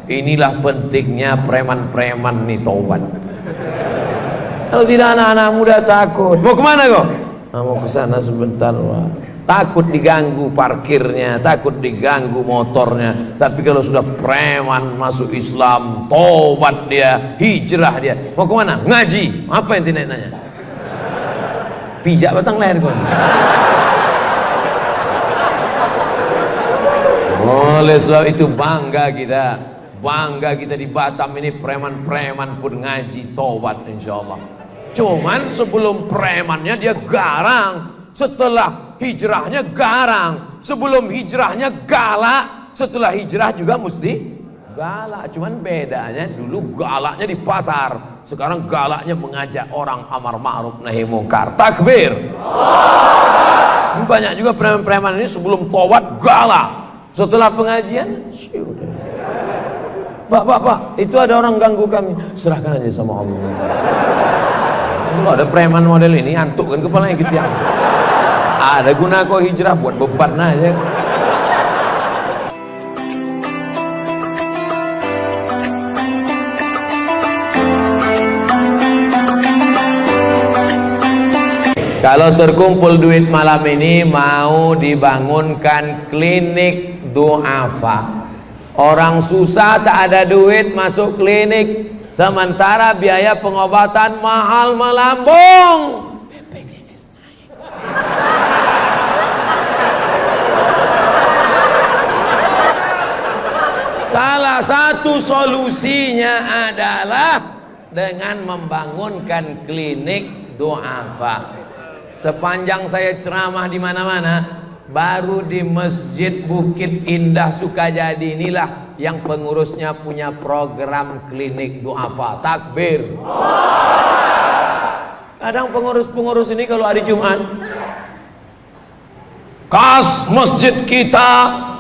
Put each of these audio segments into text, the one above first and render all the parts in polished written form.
Inilah pentingnya preman-preman nih taubat. Kalau tidak anak-anak muda takut. Mau kemana kok? Mau ke sana sebentar, Pak. Takut diganggu parkirnya, takut diganggu motornya. Tapi kalau sudah preman masuk Islam, tobat dia, hijrah dia. Mau kemana? Ngaji. Apa yang tidak nanya? Pijak batang leher kau. Oleh sebab itu bangga kita di Batam ini, preman-preman pun ngaji tobat insyaallah. Cuman sebelum premannya dia garang. Setelah hijrahnya garang, sebelum hijrahnya galak, setelah hijrah juga mesti galak. Cuman bedanya dulu galaknya di pasar, sekarang galaknya mengajak orang amar ma'ruf nahi mungkar. Takbir. Banyak juga preman-preman ini sebelum taubat galak, setelah pengajian Pak, itu ada orang ganggu kami, serahkan aja sama Allah. Kalau ada preman model ini, antuk kan kepalanya gitu ya. Ada guna kok hijrah, buat beban aja. Kalau terkumpul duit malam ini, mau dibangunkan klinik du'afa. Orang susah tak ada duit masuk klinik, sementara biaya pengobatan mahal melambung. Salah satu solusinya adalah dengan membangunkan klinik du'afa. Sepanjang saya ceramah di mana-mana, baru di Masjid Bukit Indah Sukajadi inilah yang pengurusnya punya program klinik du'afa. Takbir. Kadang pengurus-pengurus ini kalau hari Jumat, kas masjid kita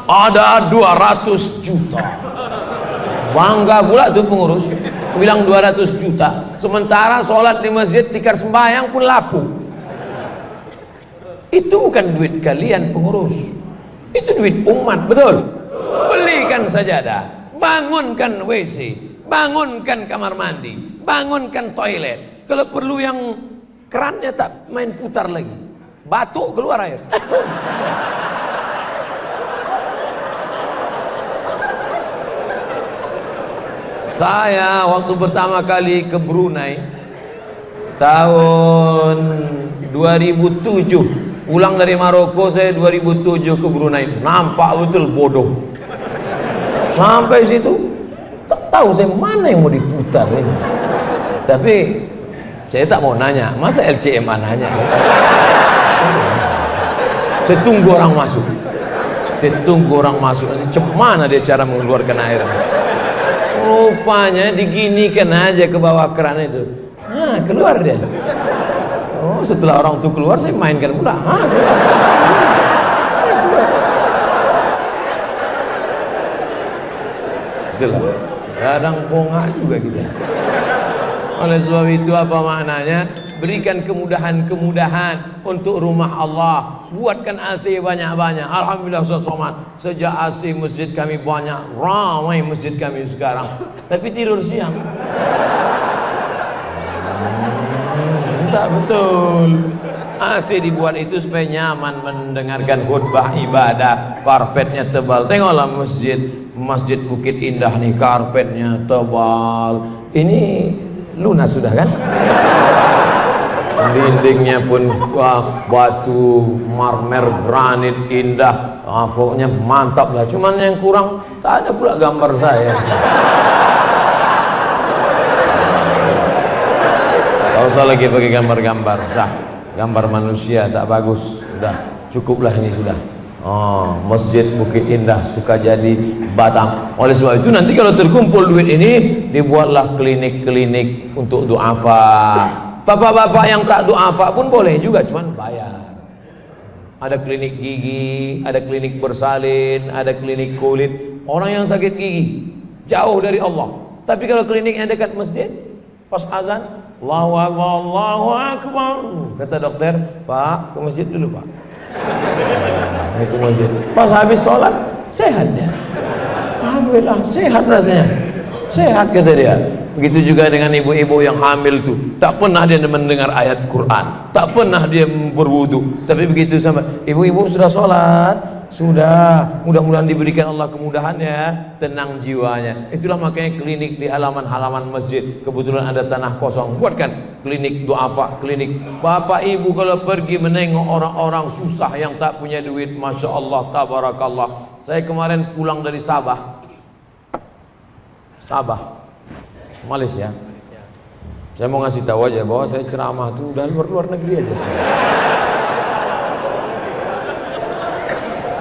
ada 200 juta. Bangga pula tuh pengurus, bilang 200 juta. Sementara sholat di masjid tikar sembahyang pun laku. Itu bukan duit kalian pengurus, itu duit umat, betul? Belikan sajadah, bangunkan WC, bangunkan kamar mandi, bangunkan toilet. Kalau perlu yang kerannya tak main putar lagi, batuk keluar air. Saya waktu pertama kali ke Brunei tahun 2007, pulang dari Maroko saya 2007 ke Brunei, nampak betul bodoh. Sampai situ tak tahu saya mana yang mau diputar ini. Tapi saya tak mau nanya, masa LCMA nanya? Saya tunggu orang masuk. Nanti cemana dia cara mengeluarkan air. Rupanya diginikan aja ke bawah keran itu. Keluar dia. Oh, setelah orang itu keluar saya mainkan pula. Itulah. Kadang pongah juga kita. Oleh sebab itu apa maknanya? Berikan kemudahan-kemudahan untuk rumah Allah. Buatkan AC banyak-banyak. Alhamdulillah Ustaz Somad, sejak AC masjid kami banyak, ramai masjid kami sekarang. Tapi tidur siang. Tak betul. AC dibuat itu supaya nyaman mendengarkan khutbah ibadah. Karpetnya tebal. Tengoklah Masjid Bukit Indah nih, karpetnya tebal. Ini lunas sudah kan? Dindingnya pun batu marmer granit indah, pokoknya mantap lah. Cuman yang kurang tak ada pula gambar saya. Tak usah lagi pakai gambar-gambar, sah. Gambar manusia tak bagus, sudah cukuplah ini sudah. Oh, Masjid Bukit Indah Sukajadi Batam. Oleh sebab itu nanti kalau terkumpul duit ini, dibuatlah klinik-klinik untuk du'afa. Bapak-bapak yang tak du'afa pun boleh juga, cuman bayar. Ada klinik gigi, ada klinik bersalin, ada klinik kulit. Orang yang sakit gigi jauh dari Allah, tapi kalau kliniknya dekat masjid, pas azan Allahu Akbar, Allahu Akbar, kata dokter, Pak ke masjid dulu Pak. Ke masjid. Pas habis sholat sehat dia. Alhamdulillah, sehat rasanya. Sehat kata dia. Begitu juga dengan ibu-ibu yang hamil tuh, tak pernah dia mendengar ayat Quran, tak pernah dia berwudu, tapi begitu sama ibu-ibu sudah sholat, sudah, mudah-mudahan diberikan Allah kemudahan ya, tenang jiwanya. Itulah makanya klinik di halaman-halaman masjid, kebetulan ada tanah kosong, buatkan klinik duafa, klinik. Bapak ibu kalau pergi menengok orang-orang susah yang tak punya duit, Masya Allah, tabarakallah. Saya kemarin pulang dari Sabah, Malaysia. Saya mau ngasih tahu aja bahwa saya ceramah tuh udah luar negeri aja sekarang.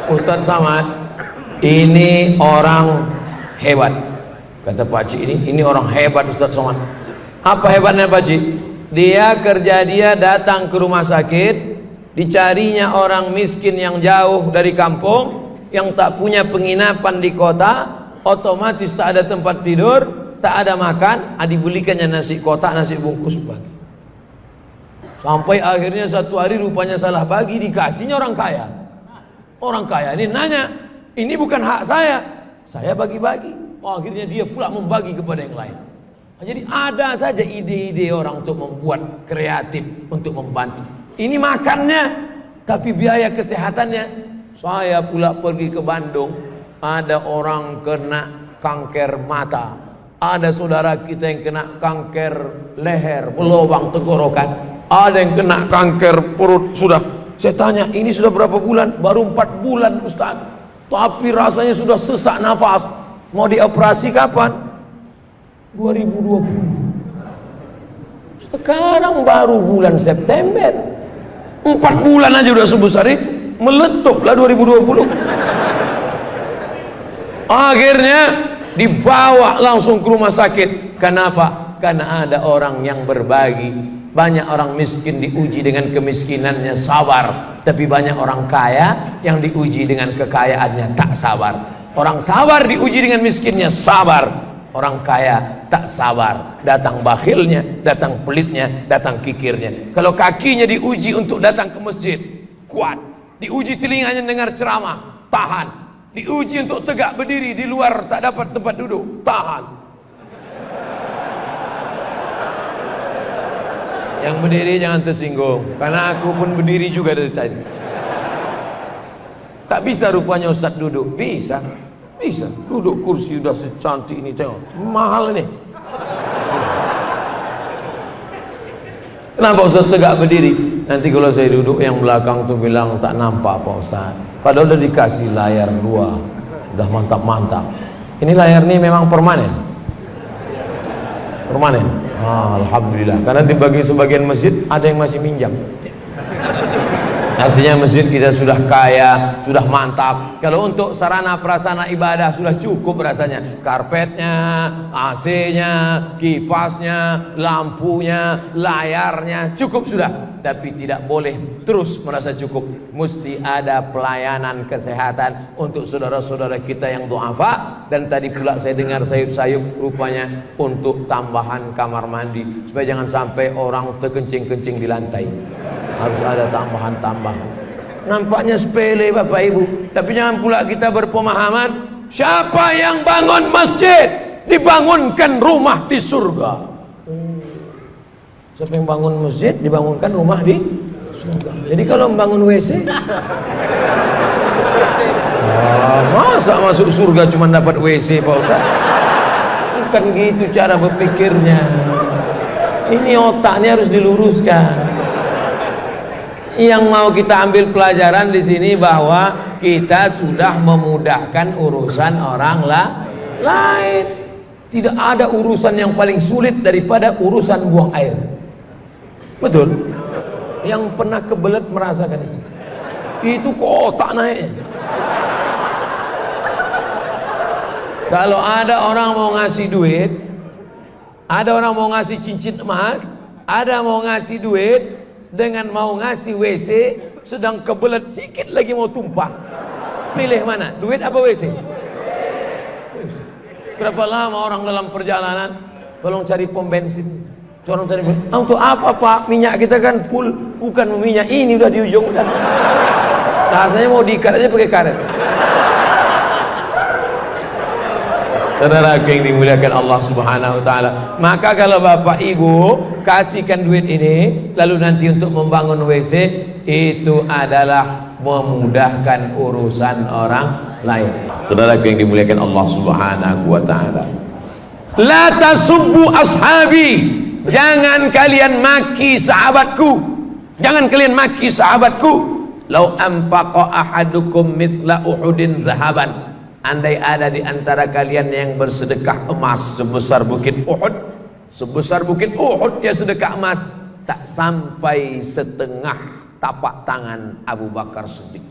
Ustadz Samad, ini orang hebat. Kata Pak Cik ini orang hebat Ustadz Samad. Apa hebatnya Pak Cik? Dia datang ke rumah sakit, dicarinya orang miskin yang jauh dari kampung, yang tak punya penginapan di kota, otomatis tak ada tempat tidur, tak ada makan, dibelikannya nasi kotak, nasi bungkus bagi. Sampai akhirnya satu hari rupanya salah bagi, dikasihnya orang kaya. Orang kaya ini nanya, ini bukan hak saya bagi-bagi. Akhirnya dia pula membagi kepada yang lain. Jadi ada saja ide-ide orang untuk membuat kreatif untuk membantu. Ini makannya, tapi biaya kesehatannya. Saya pula pergi ke Bandung, ada orang kena kanker mata, ada saudara kita yang kena kanker leher, berlubang tenggorokan, ada yang kena kanker perut. Sudah, saya tanya, ini sudah berapa bulan? Baru 4 bulan Ustaz, tapi rasanya sudah sesak nafas. Mau dioperasi kapan? 2020. Sekarang baru bulan September, 4 bulan aja udah sebesar itu. Meletuplah 2020. Akhirnya dibawa langsung ke rumah sakit. Kenapa? Karena ada orang yang berbagi. Banyak orang miskin diuji dengan kemiskinannya sabar, tapi banyak orang kaya yang diuji dengan kekayaannya tak sabar. Orang sabar diuji dengan miskinnya sabar, orang kaya tak sabar. Datang bakhilnya, datang pelitnya, datang kikirnya. Kalau kakinya diuji untuk datang ke masjid, kuat. Diuji telinganya dengar ceramah, tahan. Diuji untuk tegak berdiri di luar tak dapat tempat duduk, tahan. Yang berdiri jangan tersinggung, karena aku pun berdiri juga dari tadi. Tak bisa rupanya Ustaz duduk. Bisa duduk kursi udah secantik ini, tengok mahal ini. Kenapa Ustaz tegak berdiri? Nanti kalau saya duduk yang belakang tuh bilang tak nampak Pak Ustaz, padahal udah dikasih layar 2, udah mantap-mantap. Ini layar ini memang permanen. Alhamdulillah, karena dibagi sebagian masjid ada yang masih minjam. Artinya masjid kita sudah kaya, sudah mantap. Kalau untuk sarana prasarana ibadah sudah cukup rasanya. Karpetnya, AC-nya, kipasnya, lampunya, layarnya, cukup sudah. Tapi tidak boleh terus merasa cukup. Mesti ada pelayanan kesehatan untuk saudara-saudara kita yang duafa. Dan tadi pula saya dengar sayup-sayup rupanya untuk tambahan kamar mandi, supaya jangan sampai orang terkencing-kencing di lantai. Harus ada tambahan-tambahan. Nampaknya sepele Bapak Ibu, tapi jangan pula kita berpemahaman siapa yang bangun masjid dibangunkan rumah di surga. Siapa yang bangun masjid dibangunkan rumah di surga. Jadi kalau membangun WC, masa masuk surga cuma dapat WC Pak Ustaz? Bukan gitu cara berpikirnya. Ini otaknya harus diluruskan. Yang mau kita ambil pelajaran di sini bahwa kita sudah memudahkan urusan orang lain. Tidak ada urusan yang paling sulit daripada urusan buang air. Betul? Yang pernah kebelet merasakan itu. Itu kok otak naik. Kalau ada orang mau ngasih duit, ada orang mau ngasih cincin emas, ada mau ngasih duit, dengan mau ngasih WC sedang kebelet sikit lagi mau tumpah, pilih mana? Duit apa WC? Berapa lama orang dalam perjalanan tolong cari pom bensin, tolong cari untuk apa Pak? Minyak kita kan full, bukan minyak ini udah di ujung udah. Rasanya mau diikat aja pakai karet. Saudara yang dimuliakan Allah Subhanahu wa taala, maka kalau bapak ibu kasihkan duit ini lalu nanti untuk membangun WC, itu adalah memudahkan urusan orang lain. Saudara yang dimuliakan Allah Subhanahu wa taala, la tasubbu ashabi, jangan kalian maki sahabatku, jangan kalian maki sahabatku. Lau anfaqa ahadukum mithla uhudin zahaban, andai ada di antara kalian yang bersedekah emas sebesar bukit Uhud, sebesar bukit Uhud dia sedekah emas, tak sampai setengah tapak tangan Abu Bakar Siddiq.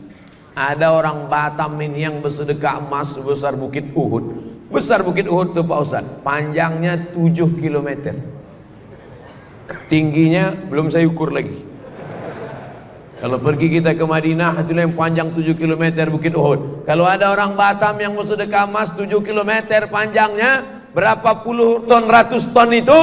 Ada orang Batam ini yang bersedekah emas sebesar bukit Uhud. Besar bukit Uhud tuh Pak Ustaz, panjangnya 7 km, tingginya belum saya ukur lagi. Kalau pergi kita ke Madinah, itulah yang panjang 7 km bukit Uhud. Kalau ada orang Batam yang mau sedekah emas 7 km panjangnya, berapa puluh ton, ratus ton itu,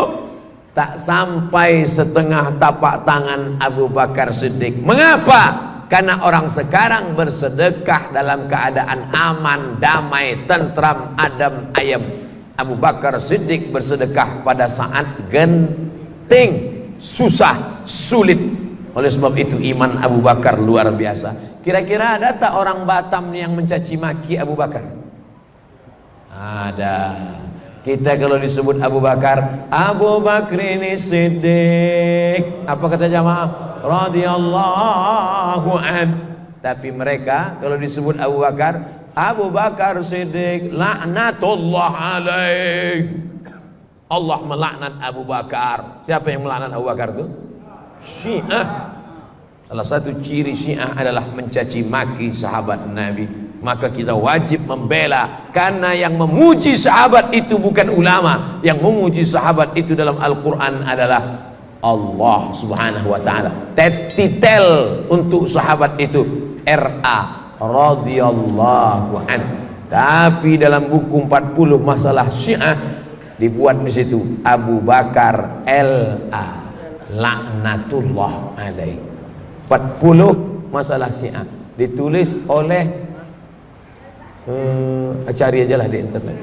tak sampai setengah tapak tangan Abu Bakar Siddiq. Mengapa? Karena orang sekarang bersedekah dalam keadaan aman, damai, tentram, adem, ayem. Abu Bakar Siddiq bersedekah pada saat genting, susah, sulit. Oleh sebab itu iman Abu Bakar luar biasa. Kira-kira ada tak orang Batam yang mencaci maki Abu Bakar? Ada. Kita kalau disebut Abu Bakar, Abu Bakr ini Siddiq, apa kata jamaah? Radhiyallahu an. Tapi mereka kalau disebut Abu Bakar Siddiq, laknatullah alaih, Allah melaknat Abu Bakar. Siapa yang melaknat Abu Bakar itu? Syiah. Salah satu ciri Syiah adalah mencaci maki sahabat Nabi. Maka kita wajib membela, karena yang memuji sahabat itu bukan ulama, yang memuji sahabat itu dalam Al-Quran adalah Allah Subhanahu wa ta'ala. Titel untuk sahabat itu RA, radhiyallahu an. Tapi dalam buku 40 masalah Syiah dibuat di situ Abu Bakar LA, laknatullah alaih. 40 masalah Syiah ditulis oleh cari aja lah di internet,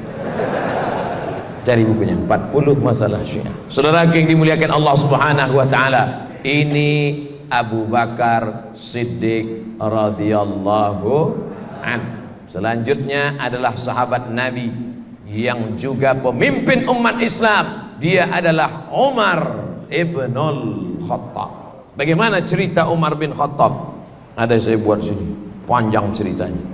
cari bukunya, 40 masalah Syiah. Saudara yang dimuliakan Allah Subhanahu wa taala, ini Abu Bakar Siddiq radhiyallahu an. Selanjutnya adalah sahabat Nabi yang juga pemimpin umat Islam, dia adalah Umar ibnul Khattab. Bagaimana cerita Umar bin Khattab? Ada saya buat sini, panjang ceritanya.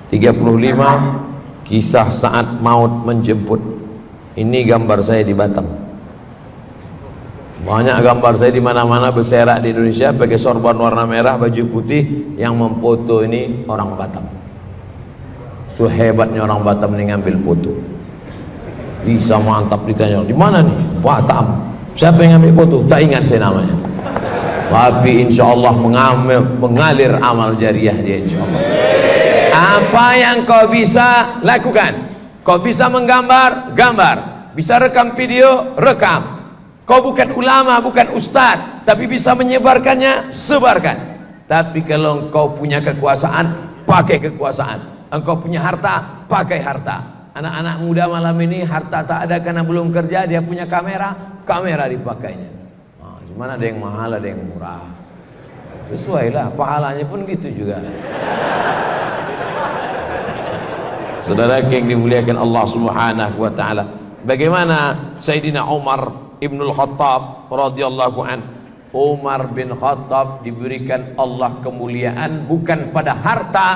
35 kisah saat maut menjemput. Ini gambar saya di Batam. Banyak gambar saya di mana-mana berserak di Indonesia pakai sorban warna merah, baju putih. Yang memfoto ini orang Batam. Itu hebatnya orang Batam ini ngambil foto. Bisa mantap, ditanya, di mana nih? Batam. Siapa yang ngambil foto? Tak ingat saya namanya. Tapi insya Allah mengalir amal jariah dia insya Allah. Apa yang kau bisa lakukan? Kau bisa menggambar, gambar. Bisa rekam video, rekam. Kau bukan ulama, bukan ustadz, tapi bisa menyebarkannya, sebarkan. Tapi kalau engkau punya kekuasaan, pakai kekuasaan. Engkau punya harta, pakai harta. Anak-anak muda malam ini harta tak ada karena belum kerja, dia punya kamera, kamera dipakainya. Nah, cuman ada yang mahal, ada yang murah. Sesuailah, pahalanya pun gitu juga. Saudara yang dimuliakan Allah Subhanahu wa taala, bagaimana Sayyidina Umar Ibnul Khattab radhiyallahu an. Umar bin Khattab diberikan Allah kemuliaan bukan pada harta,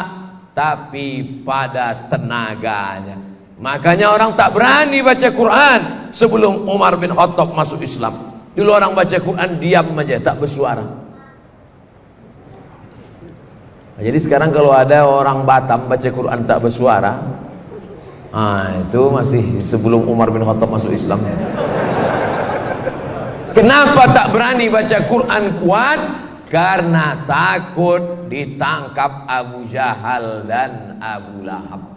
tapi pada tenaganya. Makanya orang tak berani baca Quran sebelum Umar bin Khattab masuk Islam. Dulu orang baca Quran diam aja, tak bersuara. Jadi sekarang kalau ada orang Batam baca Quran tak bersuara, itu masih sebelum Umar bin Khattab masuk Islam. Kenapa tak berani baca Quran kuat? Karena takut ditangkap Abu Jahal dan Abu Lahab.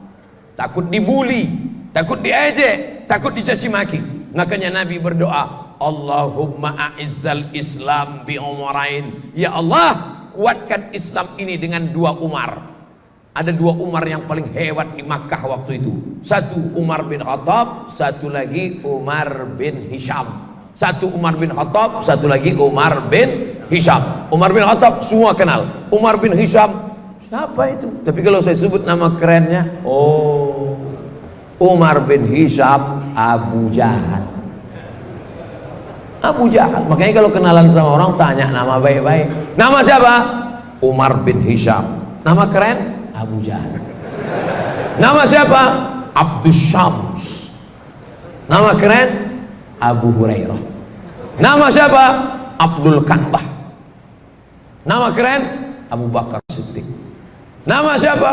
Takut dibuli, takut diejek, takut dicaci maki. Makanya Nabi berdoa, Allahumma a'izzal Islam bi umarain. Ya Allah, kuatkan Islam ini dengan 2 Umar. Ada dua Umar yang paling hebat di Makkah waktu itu. Satu Umar bin Khattab, satu lagi Umar bin Hisham. Satu Umar bin Khattab, satu lagi Umar bin Hisham. Umar bin Khattab semua kenal. Umar bin Hisham, siapa itu? Tapi kalau saya sebut nama kerennya, oh, Umar bin Hisham Abu Jahal. Abu Jahal. Makanya kalau kenalan sama orang tanya nama baik-baik. Nama siapa? Umar bin Hisham. Nama keren? Abu Jahal. Nama siapa? Abdus Syams. Nama keren? Abu Hurairah. Nama siapa? Abdul Kanbah. Nama keren? Abu Bakar Siddiq. Nama siapa?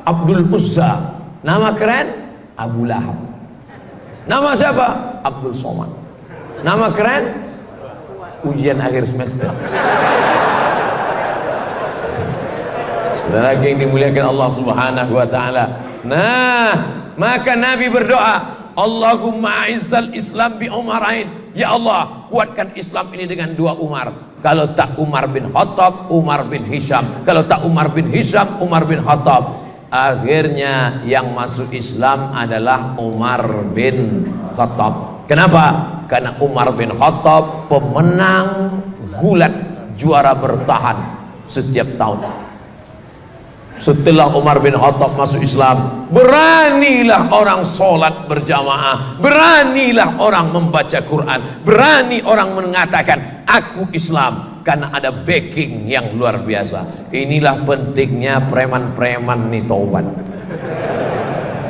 Abdul Uzza. Nama keren? Abu Lahab. Nama siapa? Abdul Somad. Nama keren? Ujian akhir semester. Saudara yang dimuliakan Allah Subhanahu wa taala. Nah, maka Nabi berdoa, Allahumma a'izzal Islam bi Umarain. Ya Allah, kuatkan Islam ini dengan dua Umar. Kalau tak Umar bin Khattab, Umar bin Hisham. Kalau tak Umar bin Hisham, Umar bin Khattab. Akhirnya yang masuk Islam adalah Umar bin Khattab. Kenapa? Karena Umar bin Khattab pemenang gulat, juara bertahan setiap tahun. Setelah Umar bin Khattab masuk Islam, beranilah orang sholat berjamaah, beranilah orang membaca Quran, berani orang mengatakan aku Islam, karena ada backing yang luar biasa. Inilah pentingnya preman-preman nih taubat.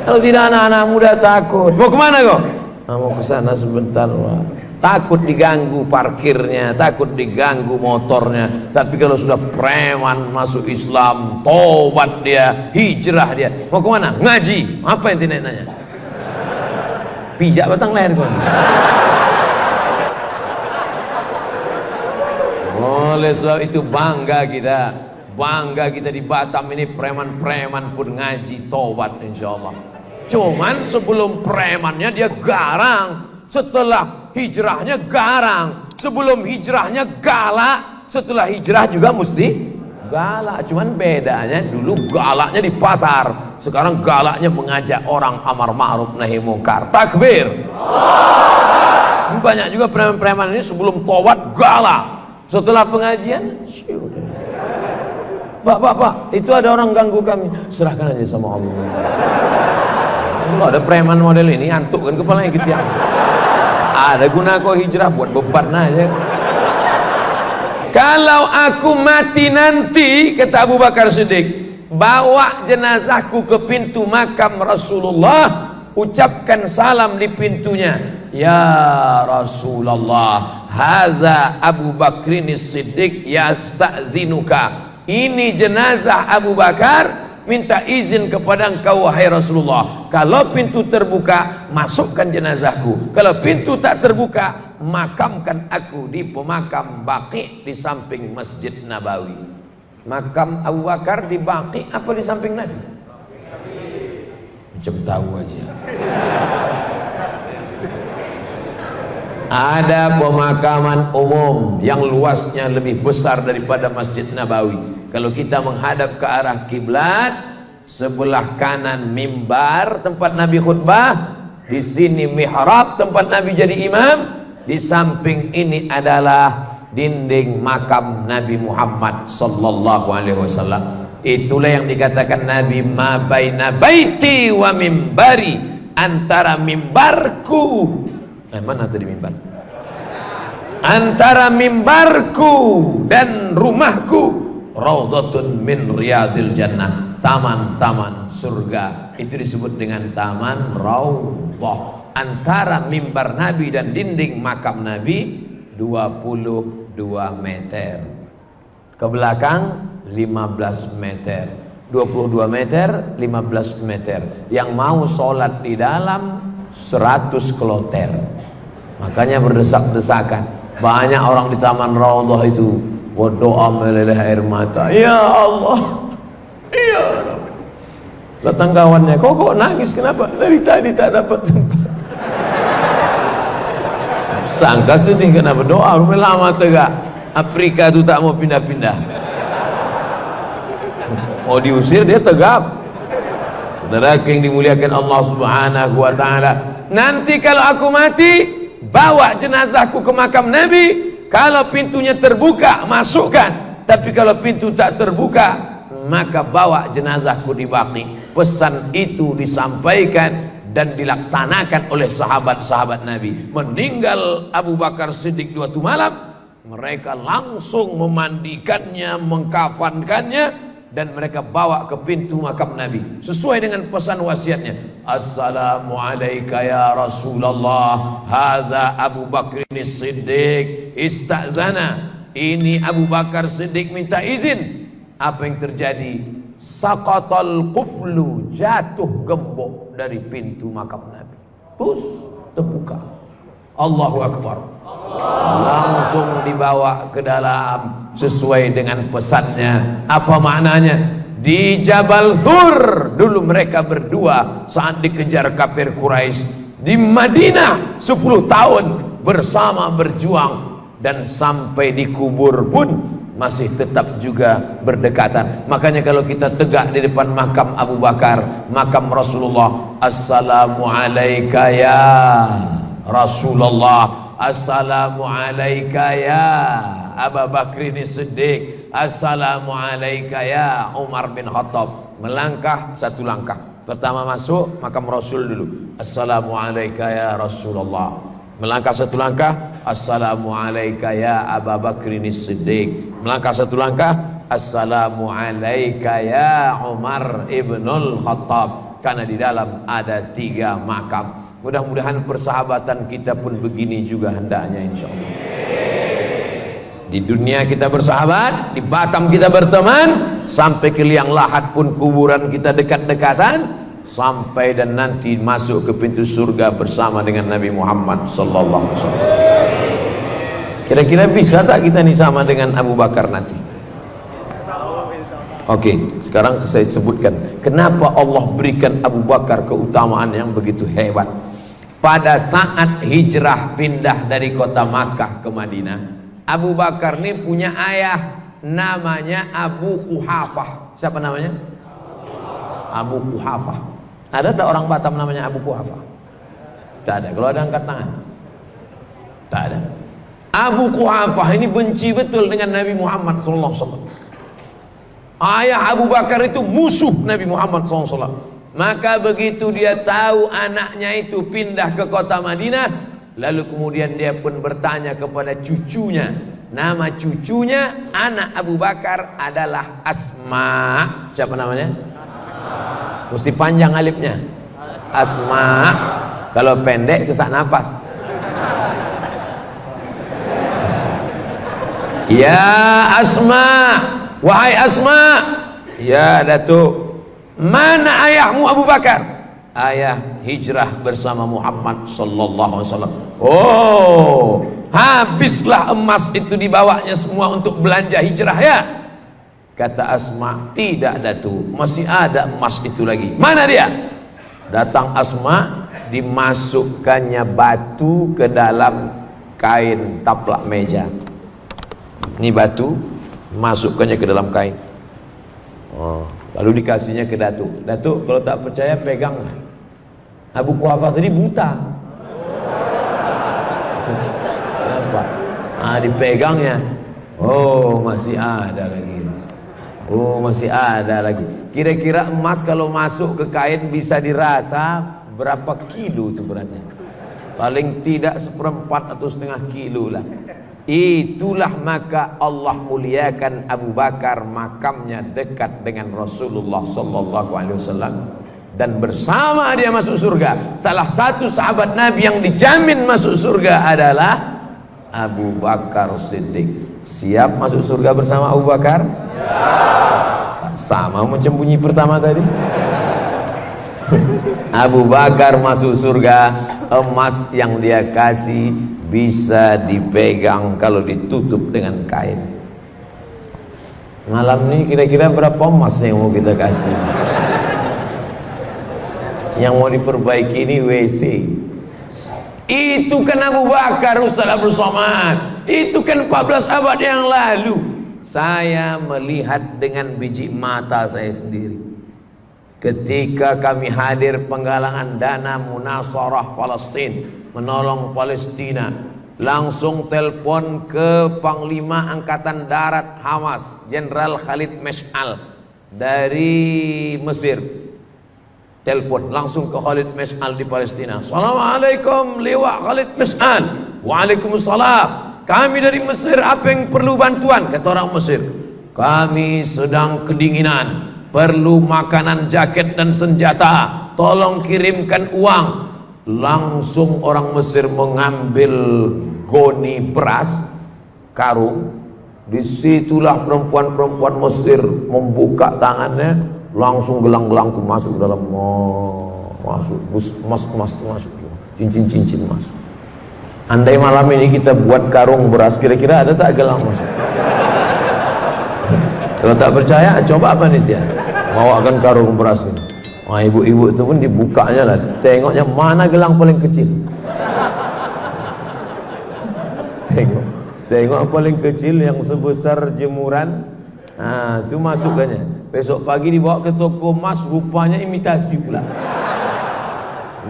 Kalau tidak, anak-anak muda takut. Mau kemana kok? Mau ke sana sebentar, Pak. Takut diganggu parkirnya, takut diganggu motornya. Tapi kalau sudah preman masuk Islam, tobat dia, hijrah dia. Mau kemana? Ngaji. Apa yang tidak nanya? Pijak batang leher kau. Oleh sebab itu bangga kita di Batam ini, preman-preman pun ngaji, tobat insyaallah. Cuman sebelum premannya dia garang. Setelah hijrahnya garang, sebelum hijrahnya galak, setelah hijrah juga mesti galak. Cuman bedanya dulu galaknya di pasar, sekarang galaknya mengajak orang amar ma'ruf nahi munkar. Takbir. Banyak juga preman-preman ini sebelum taubat galak, setelah pengajian Pak, itu ada orang ganggu kami, serahkan aja sama Allah. Kalau ada preman model ini antuk kan kepalanya gitu ya. Ada guna kau hijrah buat beban aja. Kalau aku mati nanti, kata Abu Bakar Siddiq, bawa jenazahku ke pintu makam Rasulullah, ucapkan salam di pintunya, ya Rasulullah, hadza Abu Bakrin Siddiq yasta'zinuka. Ini jenazah Abu Bakar minta izin kepada engkau wahai Rasulullah. Kalau pintu terbuka, masukkan jenazahku. Kalau pintu tak terbuka, makamkan aku di pemakam Baqi di samping Masjid Nabawi. Makam Abu Bakar di Baqi apa di samping Nabi? Macam tahu aja. Ada pemakaman umum yang luasnya lebih besar daripada Masjid Nabawi. Kalau kita menghadap ke arah kiblat, sebelah kanan mimbar tempat Nabi khutbah, di sini mihrab tempat Nabi jadi imam, di samping ini adalah dinding makam Nabi Muhammad sallallahu alaihi wasallam. Itulah yang dikatakan Nabi, ma baina baiti wa mimbari, antara mimbarku, mana tadi mimbar? Antara mimbarku dan rumahku raudhatun min riyadil jannah, taman-taman surga. Itu disebut dengan taman raudhah. Antara mimbar Nabi dan dinding makam Nabi 22 meter. Ke belakang 15 meter. 22 meter, 15 meter. Yang mau sholat di dalam 100 kloter. Makanya berdesak-desakan. Banyak orang di taman raudhah itu berdoa meleleh air mata. Ya Allah, ya Rabbi. Datang kawannya, kok nangis kenapa? Dari tadi tak dapat tempat. Sangka sedih kena berdoa, lama tegak. Afrika itu tak mau pindah-pindah. Mau diusir dia tegap. Saudaraku yang dimuliakan Allah Subhanahu wa taala, nanti kalau aku mati, bawa jenazahku ke makam Nabi. Kalau pintunya terbuka, masukkan. Tapi kalau pintu tak terbuka, maka bawa jenazahku di Baqi. Pesan itu disampaikan dan dilaksanakan oleh sahabat-sahabat Nabi. Meninggal Abu Bakar Siddiq di waktu malam, mereka langsung memandikannya, mengkafankannya, dan mereka bawa ke pintu makam Nabi sesuai dengan pesan wasiatnya. Assalamualaikum ya Rasulullah, hadza Abu Bakr Siddiq istazana. Ini Abu Bakar Siddiq minta izin. Apa yang terjadi? Saqatal quflu, jatuh gembok dari pintu makam Nabi. Terus terbuka. Allahu Akbar. Langsung dibawa ke dalam sesuai dengan pesannya. Apa maknanya? Di Jabal Thur dulu mereka berdua saat dikejar kafir Quraisy. Di Madinah 10 tahun bersama berjuang, dan sampai dikubur pun masih tetap juga berdekatan. Makanya kalau kita tegak di depan makam Abu Bakar, makam Rasulullah, Assalamualaikum ya Rasulullah, Assalamualaikum ya Abu Bakr Siddiq, Assalamualaikum ya Umar bin Khattab. Melangkah satu langkah. Pertama masuk makam Rasul dulu, Assalamualaikum ya Rasulullah. Melangkah satu langkah, Assalamualaikum ya Abu Bakr Siddiq. Melangkah satu langkah, Assalamualaikum ya Umar ibnul Khattab. Karena di dalam ada 3 makam. Mudah-mudahan persahabatan kita pun begini juga hendaknya, insya Allah. Di dunia kita bersahabat, di Batam kita berteman, sampai ke liang lahat pun kuburan kita dekat-dekatan, sampai dan nanti masuk ke pintu surga bersama dengan Nabi Muhammad sallallahu alaihi wasallam. Kira-kira bisa tak kita nih sama dengan Abu Bakar nanti? Oke, sekarang saya sebutkan kenapa Allah berikan Abu Bakar keutamaan yang begitu hebat. Pada saat hijrah pindah dari kota Makkah ke Madinah, Abu Bakar ini punya ayah namanya Abu Quhafah. Siapa namanya? Abu Quhafah. Ada tak orang Batam namanya Abu Quhafah? Tak ada. Kalau ada angkat tangan. Tak ada. Abu Quhafah ini benci betul dengan Nabi Muhammad SAW. Ayah Abu Bakar itu musuh Nabi Muhammad SAW. Maka begitu dia tahu anaknya itu pindah ke kota Madinah, lalu kemudian dia pun bertanya kepada cucunya. Nama cucunya anak Abu Bakar adalah Asma. Siapa namanya? Mesti panjang alifnya. Asma. Kalau pendek sesak napas. Ya Asma, wahai Asma. Ya Datuk. Mana ayahmu Abu Bakar? Ayah hijrah bersama Muhammad sallallahu alaihi wasallam. Oh, habislah emas itu dibawanya semua untuk belanja hijrah ya? Kata Asma, tidak Datuk, masih ada emas itu lagi. Mana dia? Datang Asma, dimasukkannya batu ke dalam kain taplak meja. Ini batu, masukkannya ke dalam kain. Oh, lalu dikasihnya ke Datuk. Datuk, kalau tak percaya peganglah. Abu Quhafah tadi buta. Apa? Dipegangnya. Oh, masih ada lagi. Oh, masih ada lagi. Kira-kira emas kalau masuk ke kain bisa dirasa berapa kilo itu beratnya? Paling tidak 1/4 atau 1/2 kilo lah. Itulah maka Allah muliakan Abu Bakar, makamnya dekat dengan Rasulullah sallallahu alaihi wasallam, dan bersama dia masuk surga. Salah satu sahabat Nabi yang dijamin masuk surga adalah Abu Bakar Siddiq. Siap masuk surga bersama Abu Bakar? Ya. Sama macam bunyi pertama tadi. Abu Bakar masuk surga, emas yang dia kasih bisa dipegang kalau ditutup dengan kain. Malam ini kira-kira berapa emas yang mau kita kasih? Yang mau diperbaiki ini WC. Itu kan Abu Bakar Ustaz Abdul Somad. Itu kan 14 abad yang lalu. Saya melihat dengan biji mata saya sendiri. ketika kami hadir penggalangan dana munasarah Palestina, menolong Palestina, langsung telepon ke Panglima Angkatan Darat Hamas, Jenderal Khalid Mash'al dari Mesir. Telepon langsung ke Khalid Mash'al di Palestina. Assalamualaikum Liwa Khalid Mash'al. Waalaikumsalam. Kami dari Mesir, apa yang perlu bantuan? Kata orang Mesir, kami sedang kedinginan, perlu makanan, jaket dan senjata, tolong kirimkan uang. Langsung orang Mesir mengambil goni beras, karung. Disitulah perempuan-perempuan Mesir membuka tangannya, langsung gelang-gelangku masuk dalam, masuk emas masuk, cincin-cincin masuk. Andai malam ini kita buat karung beras, kira-kira ada tak gelang masuk? Kalau tak percaya, coba apa nih dia? Bawakan karung beras ini. Wah, ibu-ibu itu pun dibukanya lah, tengoknya mana gelang paling kecil. Tengok paling kecil yang sebesar jemuran. Nah, itu masukkannya. Besok pagi dibawa ke toko emas, rupanya imitasi pula.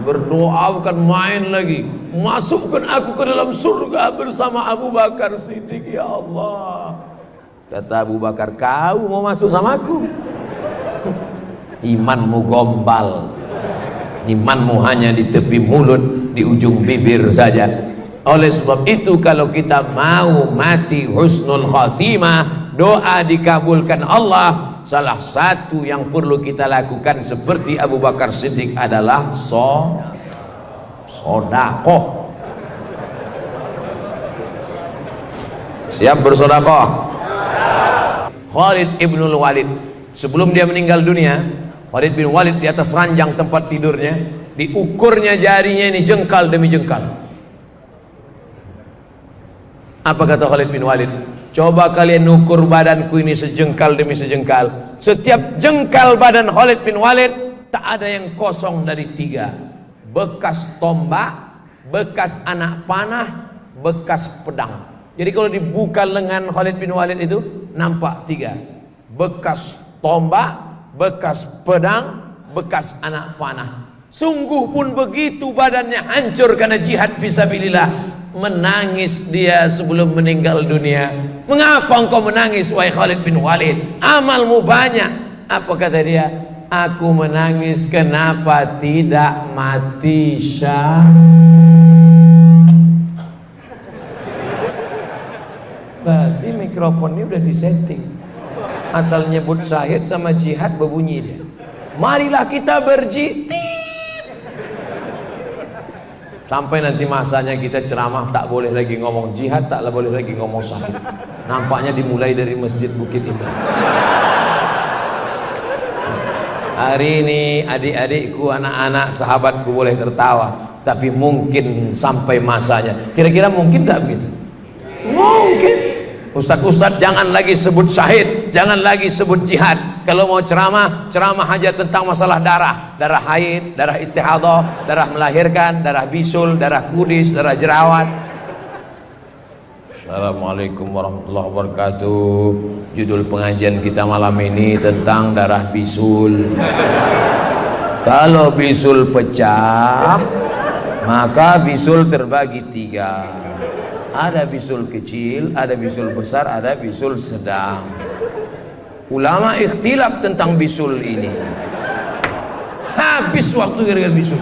Berdoa bukan main lagi. Masukkan aku ke dalam surga bersama Abu Bakar Siddiq, ya Allah. Kata Abu Bakar, kau mau masuk sama aku? Imanmu gombal. Imanmu hanya di tepi mulut, di ujung bibir saja. Oleh sebab itu, kalau kita mau mati husnul khatimah, doa dikabulkan Allah, salah satu yang perlu kita lakukan seperti Abu Bakar Siddiq adalah sodakoh. Siap bersodakoh? Khalid ibnul Walid, sebelum dia meninggal dunia, Khalid bin Walid di atas ranjang tempat tidurnya, diukurnya jarinya ini jengkal demi jengkal. Apa kata Khalid bin Walid? Coba kalian ukur badanku ini sejengkal demi sejengkal. Setiap jengkal badan Khalid bin Walid tak ada yang kosong dari 3. Bekas tombak, bekas anak panah, bekas pedang. Jadi kalau dibuka lengan Khalid bin Walid itu nampak 3. Bekas tombak, bekas pedang, bekas anak panah. Sungguh pun begitu badannya hancur karena jihad fisabilillah. Menangis dia sebelum meninggal dunia. Mengapa engkau menangis wahai Khalid bin Walid? Amalmu banyak. Apa kata dia? Aku menangis kenapa tidak mati syahid. Berarti mikrofon ini udah disetting. Asal nyebut syahid sama jihad berbunyi dia. Marilah kita berjihad. Sampai nanti masanya kita ceramah tak boleh lagi ngomong jihad, tak boleh lagi ngomong syahid. Nampaknya dimulai dari Masjid Bukit Indah. Hari ini adik-adikku, anak-anak, sahabatku boleh tertawa, tapi mungkin sampai masanya. Kira-kira mungkin tak begitu? Mungkin. Ustadz jangan lagi sebut syahid, jangan lagi sebut jihad. Kalau mau ceramah, ceramah aja tentang masalah darah, darah haid, darah istihadah, darah melahirkan, darah bisul, darah kudis, darah jerawat. Assalamualaikum warahmatullahi wabarakatuh. Judul pengajian kita malam ini tentang darah bisul. Kalau bisul pecah, maka bisul terbagi 3. Ada bisul kecil, ada bisul besar, ada bisul sedang. Ulama ikhtilaf tentang bisul ini. Habis waktu gara-gara bisul.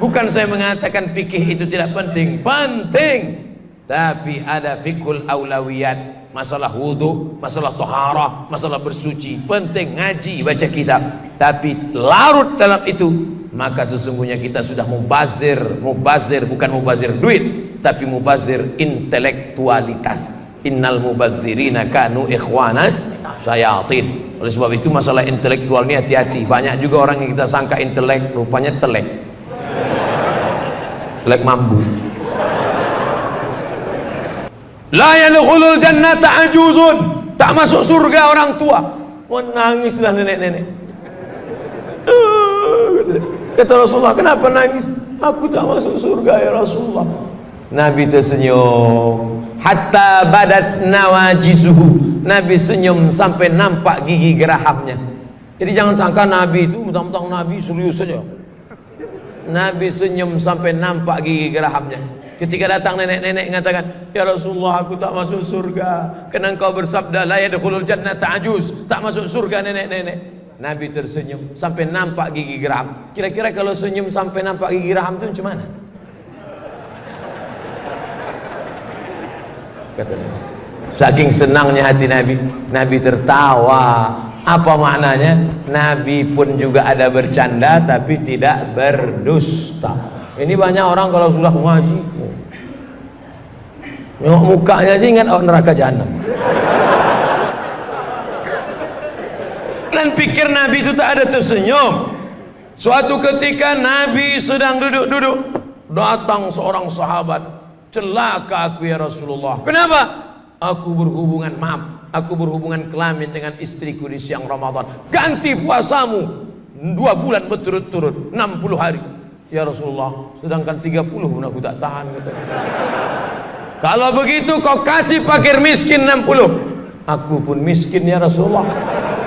Bukan saya mengatakan fikih itu tidak penting, penting. Tapi ada fikul aulawiyat, masalah wudu, masalah toharah, masalah bersuci, penting ngaji, baca kitab. Tapi larut dalam itu, maka sesungguhnya kita sudah mubazir bukan mubazir duit, tapi mubazir intelektualitas. Innal mubazzirina kanu ikhwanas syayatin. Oleh sebab itu masalah intelektual ini hati-hati. Banyak juga orang yang kita sangka intelek, rupanya telek. Telek mambu. La yadkhulul jannata ajuzun. Tak masuk surga orang tua. Menangislah nenek-nenek. Kata Rasulullah, kenapa nangis? Aku tak masuk surga ya Rasulullah. Nabi tersenyum hatta badat nawajizuhu. Nabi senyum sampai nampak gigi gerahamnya. Jadi jangan sangka Nabi itu mentang-mentang Nabi serius saja. Nabi senyum sampai nampak gigi gerahamnya. Ketika datang nenek-nenek mengatakan, "Ya Rasulullah, aku tak masuk surga. Karena engkau bersabda la yadkhulul jannata ajuz." Tak masuk surga nenek-nenek. Nabi tersenyum sampai nampak gigi geraham. Kira-kira kalau senyum sampai nampak gigi geraham itu macam mana? Katanya. Saking senangnya hati Nabi, Nabi tertawa. Apa maknanya? Nabi pun juga ada bercanda tapi tidak berdusta. Ini banyak orang kalau sudah ngaji, nengok mukanya aja ingat neraka jahanam. Dan pikir Nabi itu tak ada tersenyum. Suatu ketika Nabi sedang duduk-duduk, datang seorang sahabat, "Celaka aku ya Rasulullah." "Kenapa?" "Aku berhubungan kelamin dengan istriku di siang Ramadan. Ganti puasamu 2 bulan berturut-turut, 60 hari. "Ya Rasulullah, sedangkan 30 pun aku tak tahan." "Kalau begitu kau kasih fakir miskin 60. "Aku pun miskin ya Rasulullah."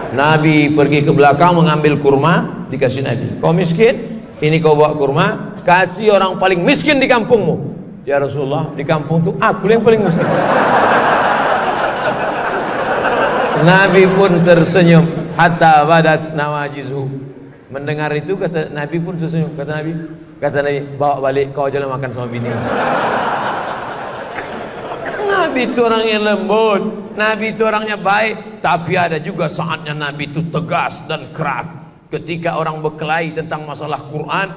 Nabi pergi ke belakang mengambil kurma, dikasih Nabi. "Kau miskin, ini kau bawa kurma, kasih orang paling miskin di kampungmu." "Ya Rasulullah, di kampung itu aku yang paling miskin." Nabi pun tersenyum hatta badat nawajizu. Mendengar itu kata Nabi pun tersenyum. Kata Nabi, "Bawa balik, kau jangan makan sama bini." Nabi itu orangnya lembut, Nabi itu orangnya baik, tapi ada juga saatnya Nabi itu tegas dan keras. Ketika orang berkelahi tentang masalah Quran,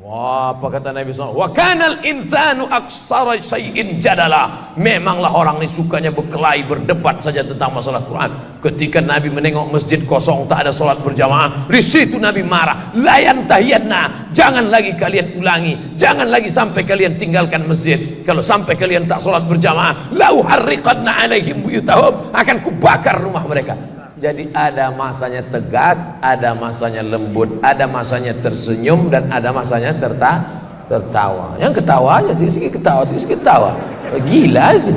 wah, apa kata Nabi SAW? "Wa kanal insanu aksara syai'in jadala." Memanglah orang ini sukanya berkelahi, berdebat saja tentang masalah Quran. Ketika Nabi menengok masjid kosong, tak ada solat berjamaah, di situ Nabi marah. "Layan tahiyanna, jangan lagi kalian ulangi, jangan lagi sampai kalian tinggalkan masjid. Kalau sampai kalian tak solat berjamaah, lau harriqadna alaihim buyutahum, akan kubakar rumah mereka." Jadi ada masanya tegas, ada masanya lembut, ada masanya tersenyum, dan ada masanya tertawa. Yang ketawa aja, sisi ketawa, sisi ketawa. Gila aja.